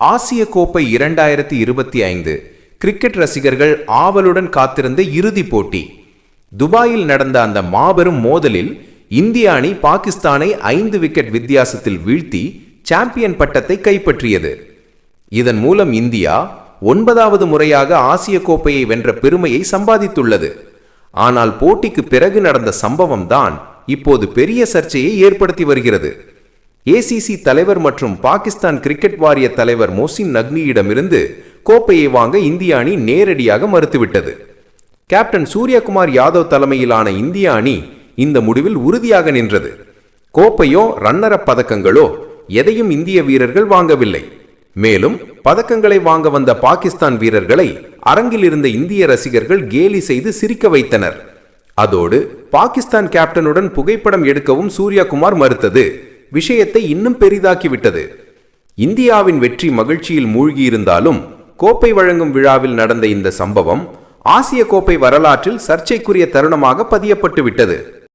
ஆசிய கோப்பை 2025 கிரிக்கெட் ரசிகர்கள் ஆவலுடன் காத்திருந்த இறுதிப் போட்டி. துபாயில் நடந்த அந்த மாபெரும் மோதலில் இந்திய அணி பாகிஸ்தானை 5 விக்கெட் வித்தியாசத்தில் வீழ்த்தி சாம்பியன் பட்டத்தை கைப்பற்றியது. இதன் மூலம் இந்தியா 9வது முறையாக ஆசிய கோப்பையை வென்ற பெருமையை சம்பாதித்துள்ளது. ஆனால் போட்டிக்கு பிறகு நடந்த சம்பவம் தான் இப்போது பெரிய சர்ச்சையை ஏற்படுத்தி வருகிறது. ஏசிசி தலைவர் மற்றும் பாகிஸ்தான் கிரிக்கெட் வாரிய தலைவர் மொசின் நக்வியிடமிருந்து கோப்பையை வாங்க இந்திய அணி நேரடியாக மறுத்துவிட்டது. கேப்டன் சூர்யகுமார் யாதவ் தலைமையிலான இந்திய அணி இந்த முடிவில் உறுதியாக நின்றது. கோப்பையோ ரன்னரப் பதக்கங்களோ எதையும் இந்திய வீரர்கள் வாங்கவில்லை. மேலும் பதக்கங்களை வாங்க வந்த பாகிஸ்தான் வீரர்களை அரங்கில் இருந்த இந்திய ரசிகர்கள் கேலி செய்து சிரிக்க வைத்தனர். அதோடு பாகிஸ்தான் கேப்டனுடன் புகைப்படம் எடுக்கவும் சூர்யகுமார் மறுத்தது விஷயத்தை இன்னும் பெரிதாக்கிவிட்டது. இந்தியாவின் வெற்றி மகிழ்ச்சியில் மூழ்கியிருந்தாலும் கோப்பை வழங்கும் விழாவில் நடந்த இந்த சம்பவம் ஆசிய கோப்பை வரலாற்றில் சர்ச்சைக்குரிய தருணமாக பதியப்பட்டு விட்டது.